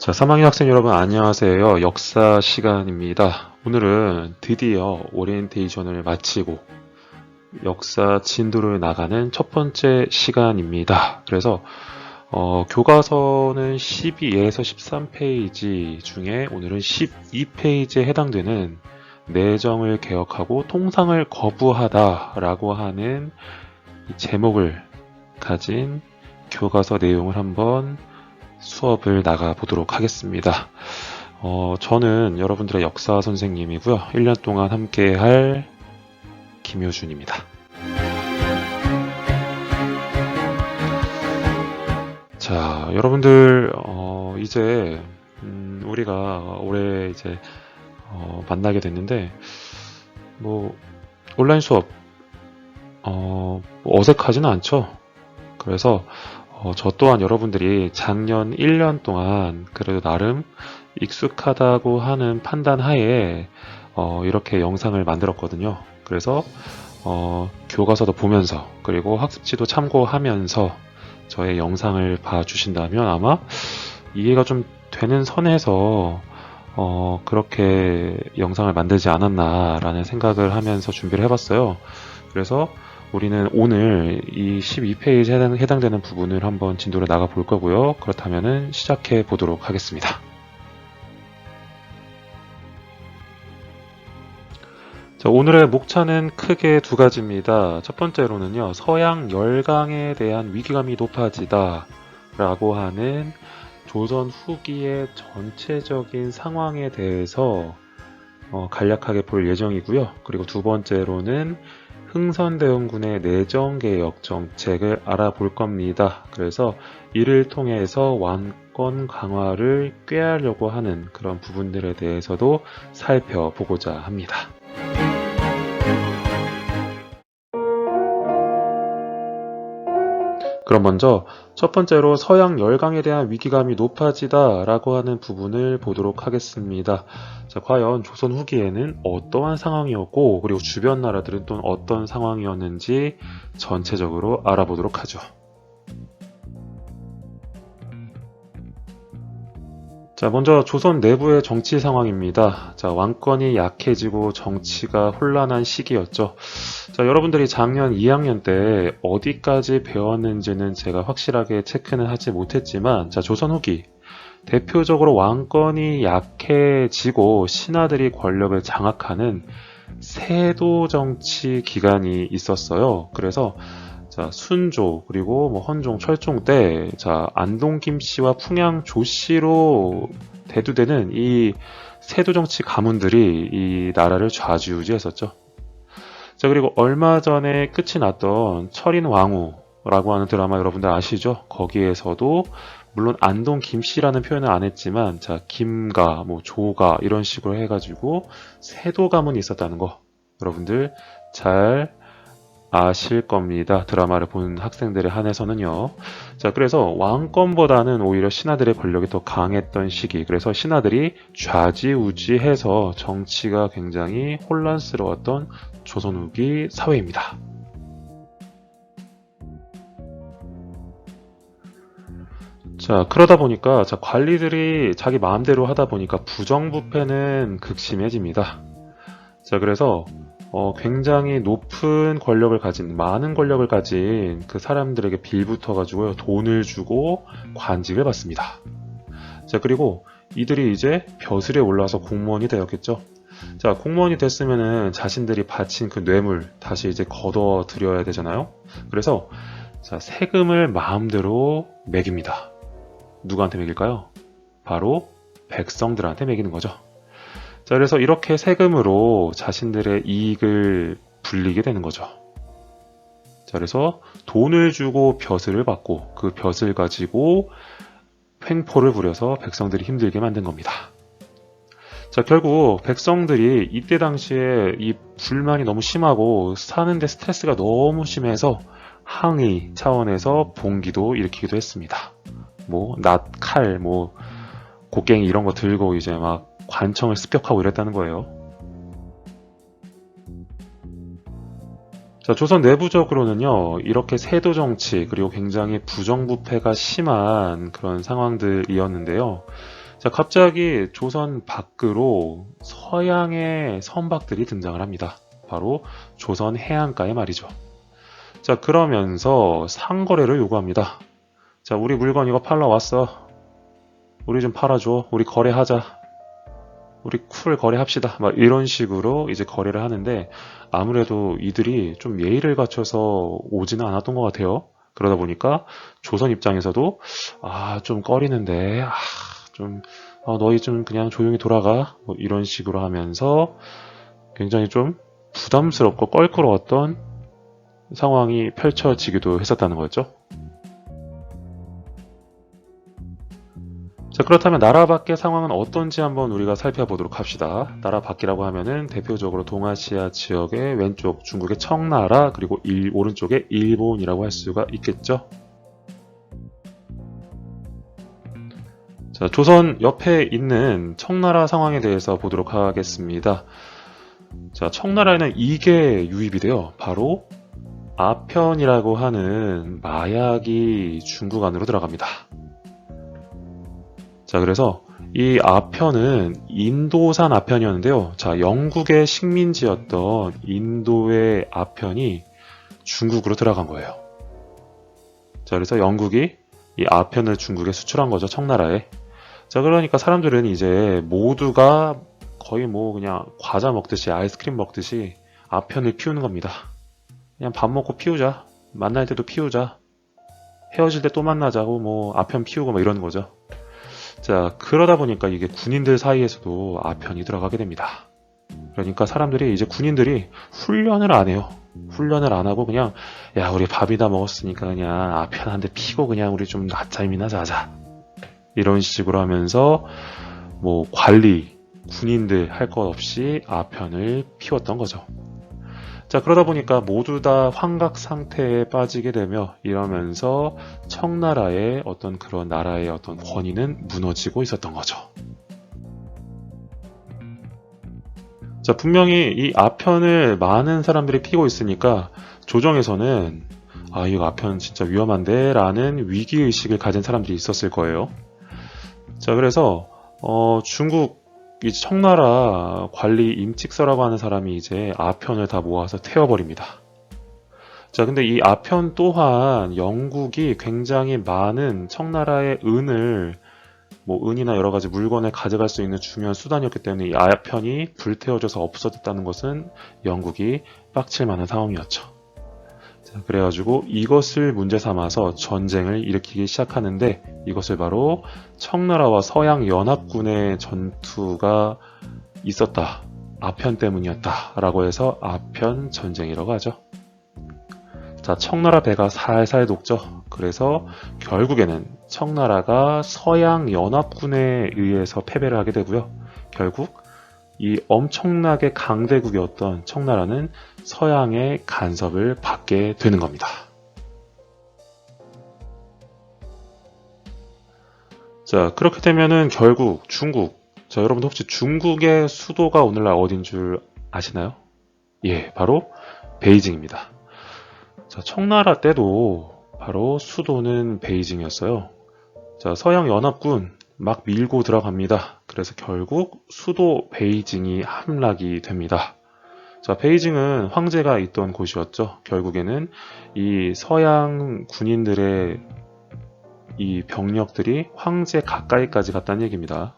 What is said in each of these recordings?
자, 3학년 학생 여러분 안녕하세요. 역사 시간입니다. 오늘은 드디어 오리엔테이션을 마치고 역사 진도를 나가는 첫 번째 시간입니다. 그래서 교과서는 12에서 13페이지 중에 오늘은 12페이지에 해당되는 내정을 개혁하고 통상을 거부하다라고 하는 제목을 가진 교과서 내용을 한번 수업을 나가 보도록 하겠습니다. 저는 여러분들의 역사 선생님이고요. 1년 동안 함께 할 김효준입니다. 자, 여러분들 이제 우리가 올해 이제 만나게 됐는데 온라인 수업 어색하지는 않죠. 그래서 저 또한 여러분들이 작년 1년 동안 그래도 나름 익숙하다고 하는 판단 하에 이렇게 영상을 만들었거든요. 그래서 교과서도 보면서 그리고 학습지도 참고하면서 저의 영상을 봐주신다면 아마 이해가 좀 되는 선에서 그렇게 영상을 만들지 않았나라는 생각을 하면서 준비를 해봤어요. 그래서 우리는 오늘 이 12페이지에 해당되는 부분을 한번 진도를 나가 볼 거고요. 그렇다면 시작해 보도록 하겠습니다. 자, 오늘의 목차는 크게 두 가지입니다. 첫 번째로는요, 서양 열강에 대한 위기감이 높아지다 라고 하는 조선 후기의 전체적인 상황에 대해서 간략하게 볼 예정이고요. 그리고 두 번째로는 흥선대원군의 내정개혁 정책을 알아볼 겁니다. 그래서 이를 통해서 왕권 강화를 꾀하려고 하는 그런 부분들에 대해서도 살펴보고자 합니다. 그럼 먼저 첫 번째로 서양 열강에 대한 위기감이 높아지다 라고 하는 부분을 보도록 하겠습니다. 자, 과연 조선 후기에는 어떠한 상황이었고 그리고 주변 나라들은 또 어떤 상황이었는지 전체적으로 알아보도록 하죠. 자, 먼저 조선 내부의 정치 상황입니다. 자, 왕권이 약해지고 정치가 혼란한 시기였죠. 자, 여러분들이 작년 2학년 때 어디까지 배웠는지는 제가 확실하게 체크는 하지 못했지만, 자, 조선 후기. 대표적으로 왕권이 약해지고 신하들이 권력을 장악하는 세도 정치 기간이 있었어요. 그래서 자, 순조 그리고 헌종 철종 때 자, 안동 김씨와 풍양 조씨로 대두되는 이 세도 정치 가문들이 이 나라를 좌지우지했었죠. 자, 그리고 얼마 전에 끝이 났던 철인왕후라고 하는 드라마 여러분들 아시죠? 거기에서도 물론 안동 김씨라는 표현을 안 했지만 자, 김가, 조가 이런 식으로 해가지고 세도 가문이 있었다는 거 여러분들 잘 아실 겁니다. 드라마를 본 학생들에 한해서는요. 자, 그래서 왕권보다는 오히려 신하들의 권력이 더 강했던 시기. 그래서 신하들이 좌지우지해서 정치가 굉장히 혼란스러웠던 조선 후기 사회입니다. 자, 그러다 보니까 자, 관리들이 자기 마음대로 하다 보니까 부정부패는 극심해집니다. 자, 그래서 굉장히 높은 권력을 가진, 많은 권력을 가진 그 사람들에게 빌붙어가지고요, 돈을 주고 관직을 받습니다. 자, 그리고 이들이 이제 벼슬에 올라와서 공무원이 되었겠죠. 자, 공무원이 됐으면은 자신들이 바친 그 뇌물 다시 이제 걷어 들여야 되잖아요. 그래서 자, 세금을 마음대로 매깁니다. 누구한테 매길까요? 바로 백성들한테 매기는 거죠. 자, 그래서 이렇게 세금으로 자신들의 이익을 불리게 되는 거죠. 자, 그래서 돈을 주고 벼슬을 받고 그 벼슬 가지고 횡포를 부려서 백성들이 힘들게 만든 겁니다. 자, 결국 백성들이 이때 당시에 이 불만이 너무 심하고 사는데 스트레스가 너무 심해서 항의 차원에서 봉기도 일으키기도 했습니다. 낫, 칼, 곡괭이 이런 거 들고 이제 막 관청을 습격하고 이랬다는 거예요. 자, 조선 내부적으로는요, 이렇게 세도 정치, 그리고 굉장히 부정부패가 심한 그런 상황들이었는데요. 자, 갑자기 조선 밖으로 서양의 선박들이 등장을 합니다. 바로 조선 해안가에 말이죠. 자, 그러면서 상거래를 요구합니다. 자, 우리 물건 이거 팔러 왔어. 우리 좀 팔아줘. 우리 거래하자. 우리 쿨 거래합시다. 막 이런 식으로 이제 거래를 하는데 아무래도 이들이 좀 예의를 갖춰서 오지는 않았던 것 같아요. 그러다 보니까 조선 입장에서도 좀 꺼리는데 좀 너희 좀 그냥 조용히 돌아가 뭐 이런 식으로 하면서 굉장히 좀 부담스럽고 껄끄러웠던 상황이 펼쳐지기도 했었다는 거였죠. 자, 그렇다면 나라 밖의 상황은 어떤지 한번 우리가 살펴보도록 합시다. 나라 밖이라고 하면은 대표적으로 동아시아 지역의 왼쪽 중국의 청나라 그리고 오른쪽에 일본이라고 할 수가 있겠죠. 자, 조선 옆에 있는 청나라 상황에 대해서 보도록 하겠습니다. 자, 청나라에는 이게 유입이 돼요. 바로 아편이라고 하는 마약이 중국 안으로 들어갑니다. 자, 그래서 이 아편은 인도산 아편이었는데요. 자, 영국의 식민지였던 인도의 아편이 중국으로 들어간 거예요. 자, 그래서 영국이 이 아편을 중국에 수출한 거죠, 청나라에. 자, 그러니까 사람들은 이제 모두가 거의 뭐 그냥 과자 먹듯이 아이스크림 먹듯이 아편을 피우는 겁니다. 그냥 밥 먹고 피우자. 만날 때도 피우자. 헤어질 때 또 만나자고 뭐 아편 피우고 뭐 이러는 거죠. 자, 그러다 보니까 이게 군인들 사이에서도 아편이 들어가게 됩니다. 그러니까 사람들이 이제 군인들이 훈련을 안 해요. 훈련을 안 하고 그냥 야, 우리 밥이다 먹었으니까 그냥 아편 한 대 피고 그냥 우리 좀 낮잠이나 자자. 이런 식으로 하면서 뭐 관리, 군인들 할 것 없이 아편을 피웠던 거죠. 자, 그러다 보니까 모두 다 환각 상태에 빠지게 되며 이러면서 청나라의 어떤 그런 나라의 어떤 권위는 무너지고 있었던 거죠. 자, 분명히 이 아편을 많은 사람들이 피고 있으니까 조정에서는 이거 아편 진짜 위험한데 라는 위기의식을 가진 사람들이 있었을 거예요. 자, 그래서 중국 이 청나라 관리 임직서라고 하는 사람이 이제 아편을 다 모아서 태워버립니다. 자, 근데 이 아편 또한 영국이 굉장히 많은 청나라의 은을 뭐 은이나 여러 가지 물건을 가져갈 수 있는 중요한 수단이었기 때문에 이 아편이 불태워져서 없어졌다는 것은 영국이 빡칠 만한 상황이었죠. 자, 그래가지고 이것을 문제 삼아서 전쟁을 일으키기 시작하는데 이것을 바로 청나라와 서양 연합군의 전투가 있었다. 아편 때문이었다. 라고 해서 아편 전쟁이라고 하죠. 자, 청나라 배가 살살 녹죠. 그래서 결국에는 청나라가 서양 연합군에 의해서 패배를 하게 되고요. 결국 이 엄청나게 강대국이었던 청나라는 서양의 간섭을 받게 되는 겁니다. 자, 그렇게 되면은 결국 중국, 자, 여러분 혹시 중국의 수도가 오늘날 어딘 줄 아시나요? 예, 바로 베이징입니다. 자, 청나라 때도 바로 수도는 베이징이었어요. 자, 서양 연합군 막 밀고 들어갑니다. 그래서 결국 수도 베이징이 함락이 됩니다. 자, 베이징은 황제가 있던 곳이었죠. 결국에는 이 서양 군인들의 이 병력들이 황제 가까이까지 갔다는 얘기입니다.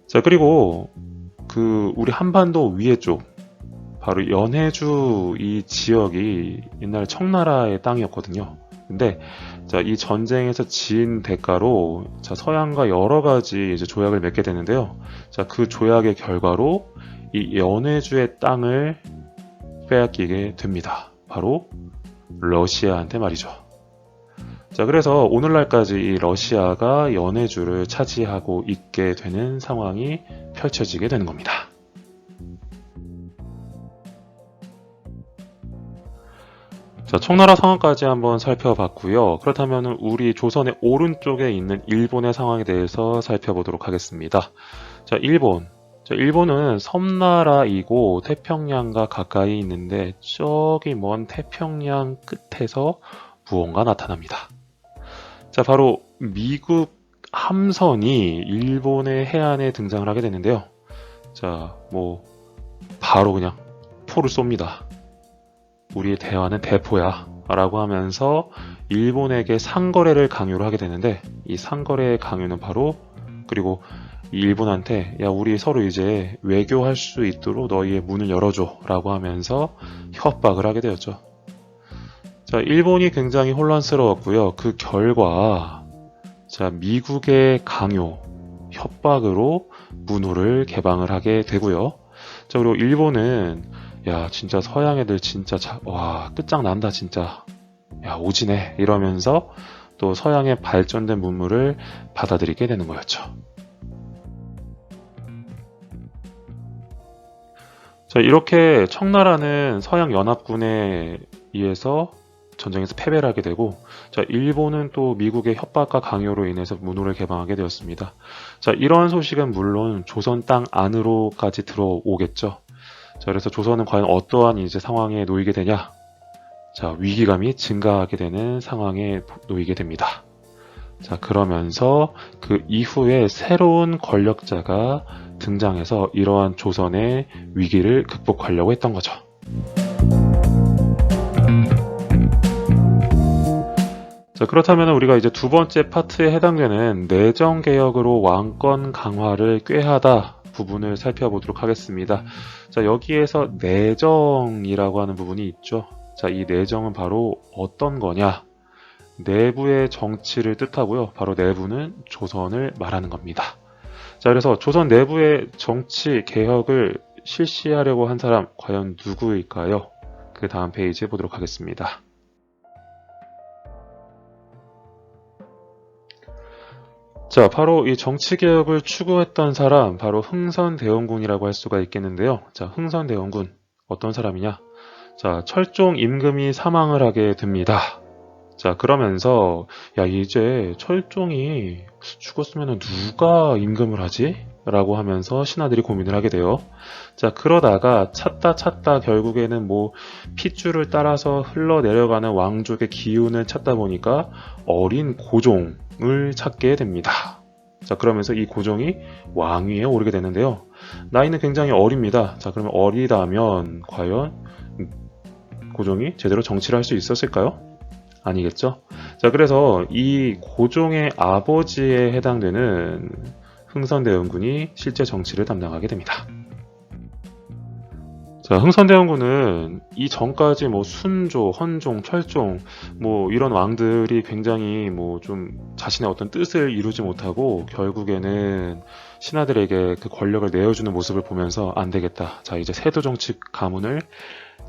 자, 그리고 우리 한반도 위에 쪽, 바로 연해주 이 지역이 옛날 청나라의 땅이었거든요. 근데 자, 이 전쟁에서 지은 대가로 자, 서양과 여러 가지 이제 조약을 맺게 되는데요. 자, 그 조약의 결과로 이 연해주의 땅을 빼앗기게 됩니다. 바로 러시아한테 말이죠. 자, 그래서 오늘날까지 이 러시아가 연해주를 차지하고 있게 되는 상황이 펼쳐지게 되는 겁니다. 자, 청나라 상황까지 한번 살펴봤고요. 그렇다면 우리 조선의 오른쪽에 있는 일본의 상황에 대해서 살펴보도록 하겠습니다. 자, 일본은 섬나라이고 태평양과 가까이 있는데 저기 먼 태평양 끝에서 무언가 나타납니다. 자, 바로 미국 함선이 일본의 해안에 등장을 하게 되는데요. 자, 뭐 바로 그냥 포를 쏩니다. 우리의 대화는 대포야 라고 하면서 일본에게 상거래를 강요를 하게 되는데, 이 상거래의 강요는 바로, 그리고 일본한테 야, 우리 서로 이제 외교할 수 있도록 너희의 문을 열어줘 라고 하면서 협박을 하게 되었죠. 자, 일본이 굉장히 혼란스러웠고요. 그 결과, 자, 미국의 강요, 협박으로 문호를 개방을 하게 되고요. 자, 그리고 일본은 야, 진짜 서양 애들 진짜 와, 끝장난다 진짜. 야, 오지네 이러면서 또 서양의 발전된 문물을 받아들이게 되는 거였죠. 자, 이렇게 청나라는 서양 연합군에 의해서 전쟁에서 패배를 하게 되고, 자, 일본은 또 미국의 협박과 강요로 인해서 문호를 개방하게 되었습니다. 자, 이러한 소식은 물론 조선 땅 안으로까지 들어오겠죠. 자, 그래서 조선은 과연 어떠한 이제 상황에 놓이게 되냐? 자, 위기감이 증가하게 되는 상황에 놓이게 됩니다. 자, 그러면서 그 이후에 새로운 권력자가 등장해서 이러한 조선의 위기를 극복하려고 했던 거죠. 자, 그렇다면 우리가 이제 두 번째 파트에 해당되는 내정개혁으로 왕권 강화를 꾀하다 부분을 살펴보도록 하겠습니다. 자, 여기에서 내정이라고 하는 부분이 있죠. 자, 이 내정은 바로 어떤 거냐? 내부의 정치를 뜻하고요. 바로 내부는 조선을 말하는 겁니다. 자, 그래서 조선 내부의 정치 개혁을 실시하려고 한 사람 과연 누구일까요? 그 다음 페이지에 보도록 하겠습니다. 자, 바로 이 정치개혁을 추구했던 사람, 바로 흥선대원군이라고 할 수가 있겠는데요. 자, 흥선대원군, 어떤 사람이냐? 자, 철종 임금이 사망을 하게 됩니다. 자, 그러면서, 야, 이제 철종이 죽었으면 누가 임금을 하지? 라고 하면서 신하들이 고민을 하게 돼요. 자, 그러다가 찾다 결국에는 뭐 핏줄을 따라서 흘러내려가는 왕족의 기운을 찾다 보니까 어린 고종을 찾게 됩니다. 자, 그러면서 이 고종이 왕위에 오르게 되는데요. 나이는 굉장히 어립니다. 자, 그러면 어리다면 과연 고종이 제대로 정치를 할 수 있었을까요? 아니겠죠? 자, 그래서 이 고종의 아버지에 해당되는 흥선대원군이 실제 정치를 담당하게 됩니다. 자, 흥선대원군은 이 전까지 뭐 순조, 헌종, 철종 뭐 이런 왕들이 굉장히 뭐 좀 자신의 어떤 뜻을 이루지 못하고 결국에는 신하들에게 그 권력을 내어주는 모습을 보면서 안 되겠다. 자, 이제 세도 정치 가문을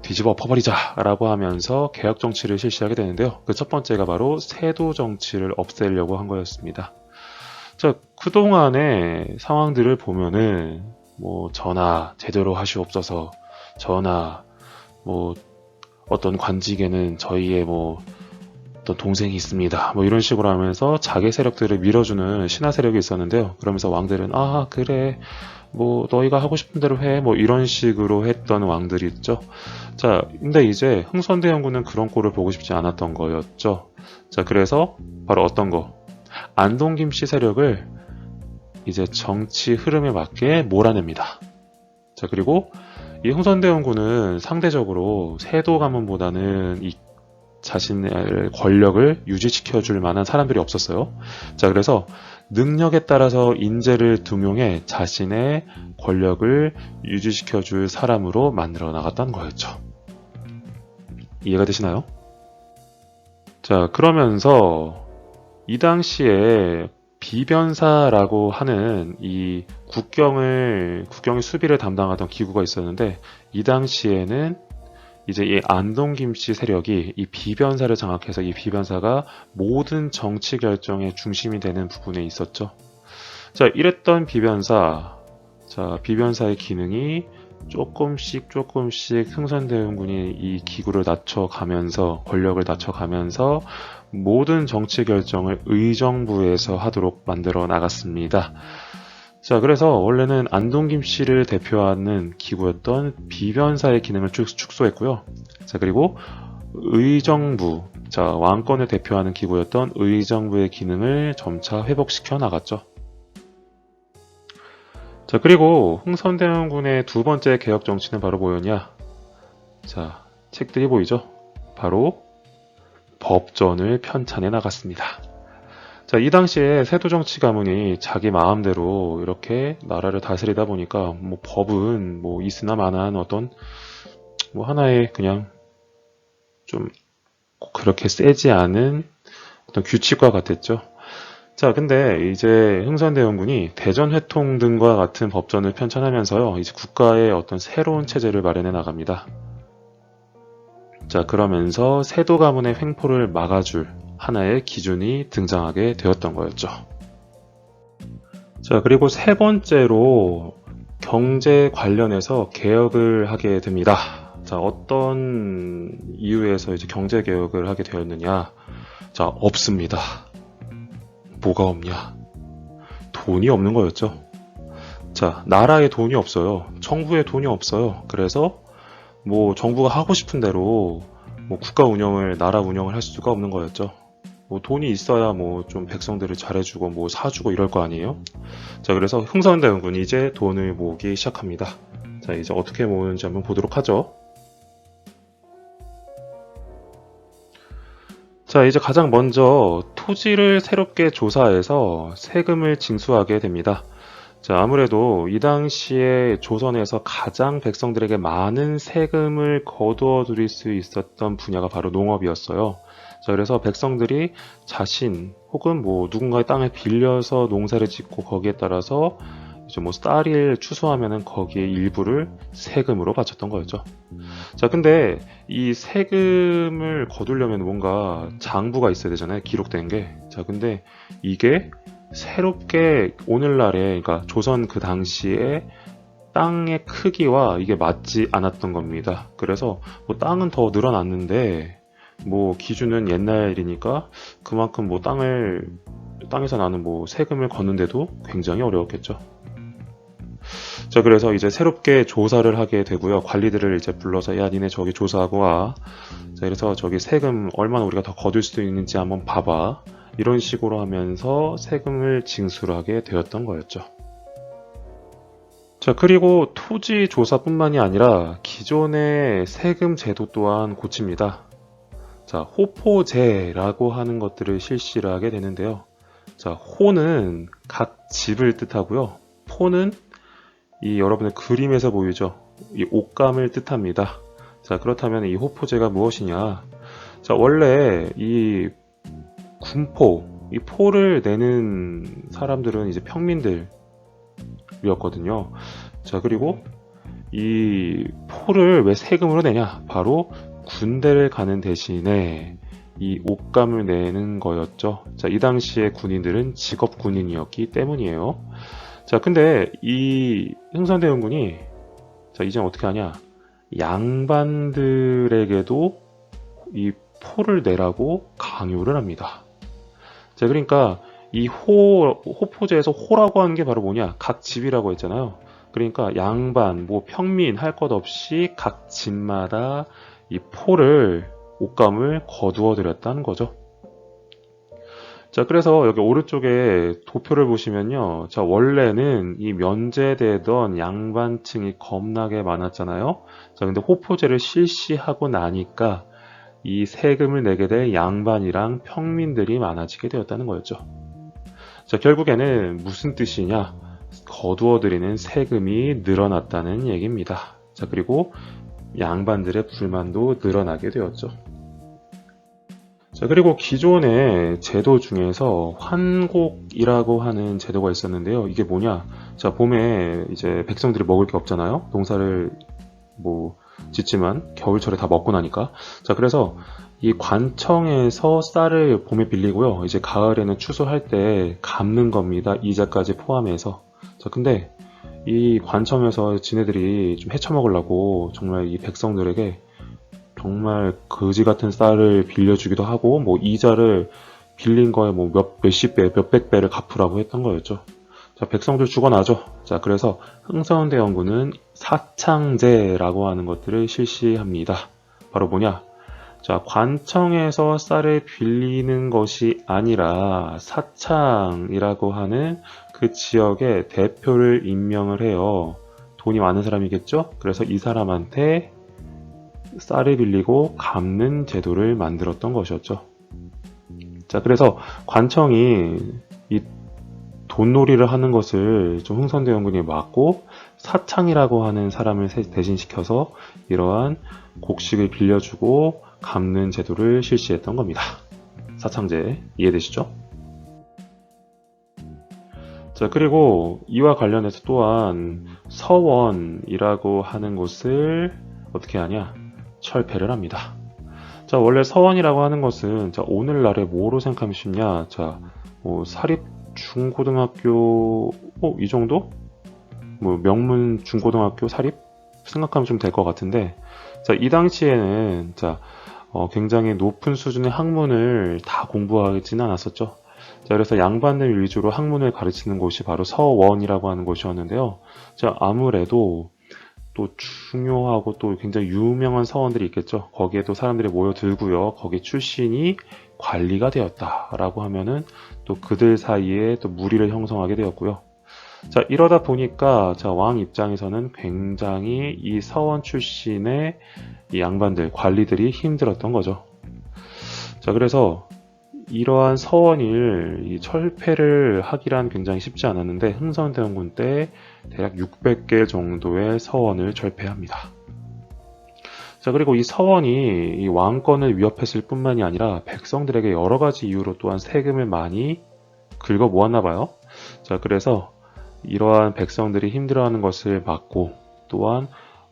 뒤집어 엎어버리자 라고 하면서 개혁 정치를 실시하게 되는데요. 그 첫 번째가 바로 세도 정치를 없애려고 한 거였습니다. 자, 그동안의 상황들을 보면은 뭐 전하 제대로 하시옵소서, 전하 뭐 어떤 관직에는 저희의 뭐 어떤 동생이 있습니다, 뭐 이런 식으로 하면서 자기 세력들을 밀어주는 신하 세력이 있었는데요. 그러면서 왕들은 아 그래 뭐 너희가 하고 싶은 대로 해, 뭐 이런 식으로 했던 왕들이 있죠. 자, 근데 이제 흥선대원군은 그런 꼴을 보고 싶지 않았던 거였죠. 자, 그래서 바로 어떤 거, 안동 김씨 세력을 이제 정치 흐름에 맞게 몰아냅니다. 자, 그리고 이 흥선대원군은 상대적으로 세도 가문보다는 이 자신의 권력을 유지시켜줄 만한 사람들이 없었어요. 자, 그래서 능력에 따라서 인재를 등용해 자신의 권력을 유지시켜줄 사람으로 만들어 나갔다는 거였죠. 이해가 되시나요? 자, 그러면서 이 당시에 비변사라고 하는 이 국경의 수비를 담당하던 기구가 있었는데, 이 당시에는 이제 이 안동 김씨 세력이 이 비변사를 장악해서 이 비변사가 모든 정치 결정의 중심이 되는 부분에 있었죠. 자, 이랬던 비변사, 자, 비변사의 기능이 조금씩 흥선대원군이 이 기구를 낮춰가면서, 권력을 낮춰가면서 모든 정치 결정을 의정부에서 하도록 만들어 나갔습니다. 자, 그래서 원래는 안동 김씨를 대표하는 기구였던 비변사의 기능을 축소했고요. 자, 그리고 의정부, 자, 왕권을 대표하는 기구였던 의정부의 기능을 점차 회복시켜 나갔죠. 자, 그리고 흥선대원군의 두 번째 개혁 정치는 바로 뭐였냐? 자, 책들이 보이죠? 바로 법전을 편찬해 나갔습니다. 자, 이 당시에 세도 정치 가문이 자기 마음대로 이렇게 나라를 다스리다 보니까 뭐 법은 뭐 있으나 마나한 어떤 뭐 하나의 그냥 좀 그렇게 세지 않은 어떤 규칙과 같았죠. 자, 근데 이제 흥선대원군이 대전회통 등과 같은 법전을 편찬하면서요, 이제 국가의 어떤 새로운 체제를 마련해 나갑니다. 자, 그러면서 세도 가문의 횡포를 막아줄 하나의 기준이 등장하게 되었던 거였죠. 자, 그리고 세 번째로 경제 관련해서 개혁을 하게 됩니다. 자, 어떤 이유에서 이제 경제 개혁을 하게 되었느냐? 자, 없습니다. 뭐가 없냐? 돈이 없는 거였죠. 자, 나라에 돈이 없어요. 정부에 돈이 없어요. 그래서 뭐 정부가 하고 싶은 대로 뭐 국가 운영을, 나라 운영을 할 수가 없는 거였죠. 뭐 돈이 있어야 뭐 좀 백성들을 잘해주고 뭐 사주고 이럴 거 아니에요? 자, 그래서 흥선대원군이 이제 돈을 모으기 시작합니다. 자, 이제 어떻게 모으는지 한번 보도록 하죠. 자, 이제 가장 먼저 토지를 새롭게 조사해서 세금을 징수하게 됩니다. 자, 아무래도 이 당시에 조선에서 가장 백성들에게 많은 세금을 거두어 들일 수 있었던 분야가 바로 농업이었어요. 자, 그래서 백성들이 자신 혹은 뭐 누군가의 땅을 빌려서 농사를 짓고 거기에 따라서 이제 뭐 쌀을 추수하면은 거기에 일부를 세금으로 바쳤던 거였죠. 자, 근데 이 세금을 거두려면 뭔가 장부가 있어야 되잖아요. 기록된 게. 자, 근데 이게 새롭게 오늘날에, 그러니까 조선 그 당시에 땅의 크기와 이게 맞지 않았던 겁니다. 그래서 뭐 땅은 더 늘어났는데 뭐 기준은 옛날이니까 그만큼 뭐 땅에서 나는 뭐 세금을 걷는데도 굉장히 어려웠겠죠. 자, 그래서 이제 새롭게 조사를 하게 되고요. 관리들을 이제 불러서 야, 니네 저기 조사하고 와. 자, 그래서 저기 세금 얼마나 우리가 더 거둘 수 있는지 한번 봐봐. 이런 식으로 하면서 세금을 징수를 하게 되었던 거였죠. 자, 그리고 토지 조사뿐만이 아니라 기존의 세금 제도 또한 고칩니다. 자, 호포제라고 하는 것들을 실시를 하게 되는데요. 자, 호는 각 집을 뜻하고요. 포는 이 여러분의 그림에서 보이죠? 이 옷감을 뜻합니다. 자, 그렇다면 이 호포제가 무엇이냐? 자, 원래 이 군포, 이 포를 내는 사람들은 이제 평민들이었거든요. 자, 그리고 이 포를 왜 세금으로 내냐? 바로 군대를 가는 대신에 이 옷감을 내는 거였죠. 자, 이 당시에 군인들은 직업 군인이었기 때문이에요. 자, 근데 이 흥선대원군이 자, 이제 어떻게 하냐? 양반들에게도 이 포를 내라고 강요를 합니다. 자, 그러니까 이 호포제에서 호라고 하는 게 바로 뭐냐? 각 집이라고 했잖아요. 그러니까 양반, 뭐 평민 할 것 없이 각 집마다 이 포를, 옷감을 거두어 드렸다는 거죠. 자, 그래서 여기 오른쪽에 도표를 보시면요. 자, 원래는 이 면제되던 양반층이 겁나게 많았잖아요. 자, 근데 호포제를 실시하고 나니까 이 세금을 내게 될 양반이랑 평민들이 많아지게 되었다는 거였죠. 자, 결국에는 무슨 뜻이냐? 거두어들이는 세금이 늘어났다는 얘기입니다. 자, 그리고 양반들의 불만도 늘어나게 되었죠. 자, 그리고 기존의 제도 중에서 환곡이라고 하는 제도가 있었는데요. 이게 뭐냐? 자, 봄에 이제 백성들이 먹을 게 없잖아요. 농사를 뭐 짓지만 겨울철에 다 먹고 나니까. 자, 그래서 이 관청에서 쌀을 봄에 빌리고요. 이제 가을에는 추수할 때 갚는 겁니다. 이자까지 포함해서. 자, 근데 이 관청에서 지네들이 좀 헤쳐먹으려고 정말 이 백성들에게 정말 거지 같은 쌀을 빌려주기도 하고, 뭐 이자를 빌린 거에 뭐 몇십 배, 몇백 배를 갚으라고 했던 거였죠. 자, 백성들 죽어나죠. 자, 그래서 흥선대원군은 사창제라고 하는 것들을 실시합니다. 바로 뭐냐? 자, 관청에서 쌀을 빌리는 것이 아니라 사창이라고 하는 그 지역의 대표를 임명을 해요. 돈이 많은 사람이겠죠? 그래서 이 사람한테 쌀을 빌리고 갚는 제도를 만들었던 것이었죠. 자, 그래서 관청이 이 돈놀이를 하는 것을 좀 흥선대원군이 막고 사창이라고 하는 사람을 대신시켜서 이러한 곡식을 빌려주고 갚는 제도를 실시했던 겁니다. 사창제 이해되시죠? 자, 그리고 이와 관련해서 또한 서원이라고 하는 곳을 어떻게 하냐? 철폐를 합니다. 자, 원래 서원이라고 하는 것은 자, 오늘날에 뭐로 생각하면 쉽냐? 자, 뭐 사립 중고등학교 이 정도? 뭐 명문 중고등학교 사립 생각하면 좀 될 것 같은데, 자, 이 당시에는 자, 굉장히 높은 수준의 학문을 다 공부하지는 않았었죠. 자, 그래서 양반들 위주로 학문을 가르치는 곳이 바로 서원이라고 하는 곳이었는데요. 자, 아무래도 또 중요하고 또 굉장히 유명한 서원들이 있겠죠. 거기에 또 사람들이 모여들고요. 거기 출신이 관리가 되었다라고 하면은 또 그들 사이에 또 무리를 형성하게 되었고요. 자, 이러다 보니까 자, 왕 입장에서는 굉장히 이 서원 출신의 이 양반들, 관리들이 힘들었던 거죠. 자, 그래서 이러한 서원을 이 철폐를 하기란 굉장히 쉽지 않았는데 흥선대원군 때 대략 600개 정도의 서원을 철폐합니다. 자, 그리고 이 서원이 이 왕권을 위협했을 뿐만이 아니라 백성들에게 여러 가지 이유로 또한 세금을 많이 긁어 모았나 봐요. 자, 그래서 이러한 백성들이 힘들어하는 것을 막고 또한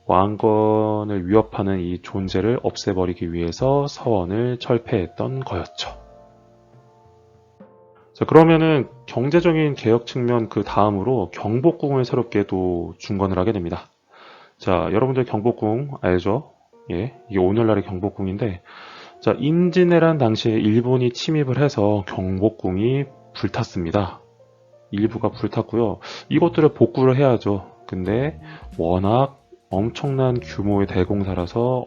왕권을 위협하는 이 존재를 없애버리기 위해서 서원을 철폐했던 거였죠. 자, 그러면은 경제적인 개혁 측면 그 다음으로 경복궁을 새롭게 또 중건을 하게 됩니다. 자, 여러분들 경복궁 알죠? 예, 이게 오늘날의 경복궁인데, 자, 임진왜란 당시에 일본이 침입을 해서 경복궁이 불탔습니다. 일부가 불탔고요. 이것들을 복구를 해야죠. 근데 워낙 엄청난 규모의 대공사라서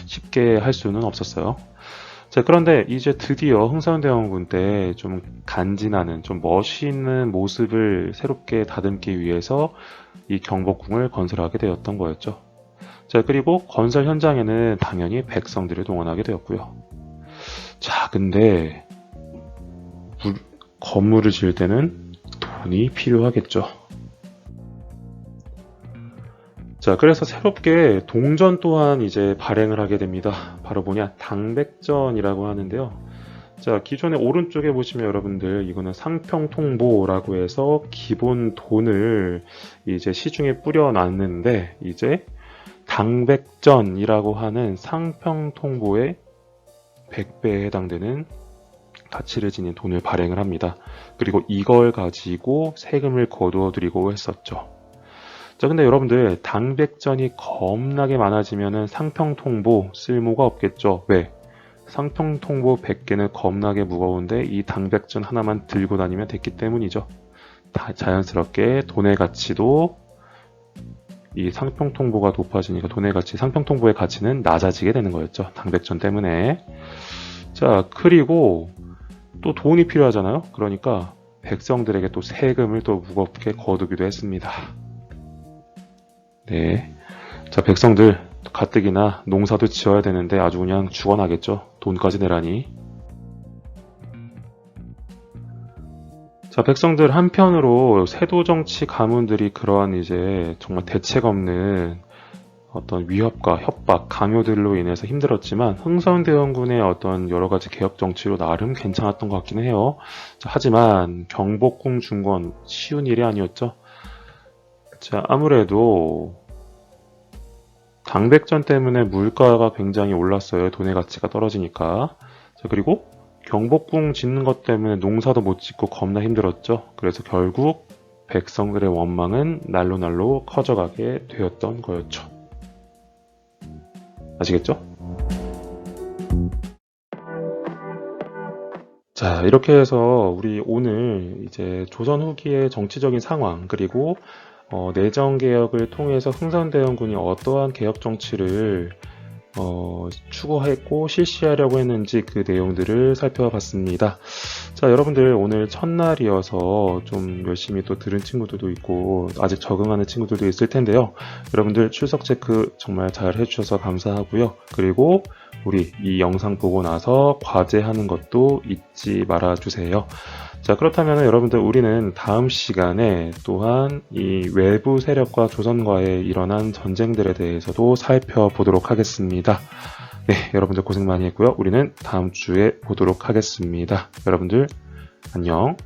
쉽게 할 수는 없었어요. 자, 그런데 이제 드디어 흥선대원군 때 좀 간지나는, 좀 멋있는 모습을 새롭게 다듬기 위해서 이 경복궁을 건설하게 되었던 거였죠. 자, 그리고 건설 현장에는 당연히 백성들을 동원하게 되었고요. 자, 근데 건물을 지을 때는 돈이 필요하겠죠. 자, 그래서 새롭게 동전 또한 이제 발행을 하게 됩니다. 바로 뭐냐? 당백전이라고 하는데요. 자, 기존에 오른쪽에 보시면 여러분들 이거는 상평통보라고 해서 기본 돈을 이제 시중에 뿌려놨는데 이제 당백전이라고 하는 상평통보의 100배에 해당되는 가치를 지닌 돈을 발행을 합니다. 그리고 이걸 가지고 세금을 거두어 드리고 했었죠. 자, 근데 여러분들 당백전이 겁나게 많아지면은 상평통보 쓸모가 없겠죠. 왜? 상평통보 100개는 겁나게 무거운데 이 당백전 하나만 들고 다니면 됐기 때문이죠. 자연스럽게 돈의 가치도 이 상평통보가 높아지니까 돈의 가치, 상평통보의 가치는 낮아지게 되는 거였죠. 당백전 때문에. 자, 그리고 또 돈이 필요하잖아요. 그러니까 백성들에게 또 세금을 또 무겁게 거두기도 했습니다. 네. 자, 백성들 가뜩이나 농사도 지어야 되는데 아주 그냥 죽어나겠죠. 돈까지 내라니. 자, 백성들 한편으로 세도정치 가문들이 그러한 이제 정말 대책 없는 어떤 위협과 협박, 강요들로 인해서 힘들었지만 흥선대원군의 어떤 여러 가지 개혁 정치로 나름 괜찮았던 것 같기는 해요. 자, 하지만 경복궁 중건 쉬운 일이 아니었죠. 자, 아무래도 당백전 때문에 물가가 굉장히 올랐어요. 돈의 가치가 떨어지니까. 자, 그리고 경복궁 짓는 것 때문에 농사도 못 짓고 겁나 힘들었죠. 그래서 결국 백성들의 원망은 날로 날로 커져가게 되었던 거였죠. 아시겠죠? 자, 이렇게 해서 우리 오늘 이제 조선 후기의 정치적인 상황 그리고 내정 개혁을 통해서 흥선대원군이 어떠한 개혁 정치를 추구했고 실시하려고 했는지 그 내용들을 살펴봤습니다. 자, 여러분들 오늘 첫날이어서 좀 열심히 또 들은 친구들도 있고 아직 적응하는 친구들도 있을 텐데요. 여러분들 출석 체크 정말 잘 해주셔서 감사하고요. 그리고 우리 이 영상 보고 나서 과제하는 것도 잊지 말아주세요. 자, 그렇다면 여러분들 우리는 다음 시간에 또한 이 외부 세력과 조선과의 일어난 전쟁들에 대해서도 살펴보도록 하겠습니다. 네, 여러분들 고생 많이 했고요. 우리는 다음 주에 보도록 하겠습니다. 여러분들 안녕.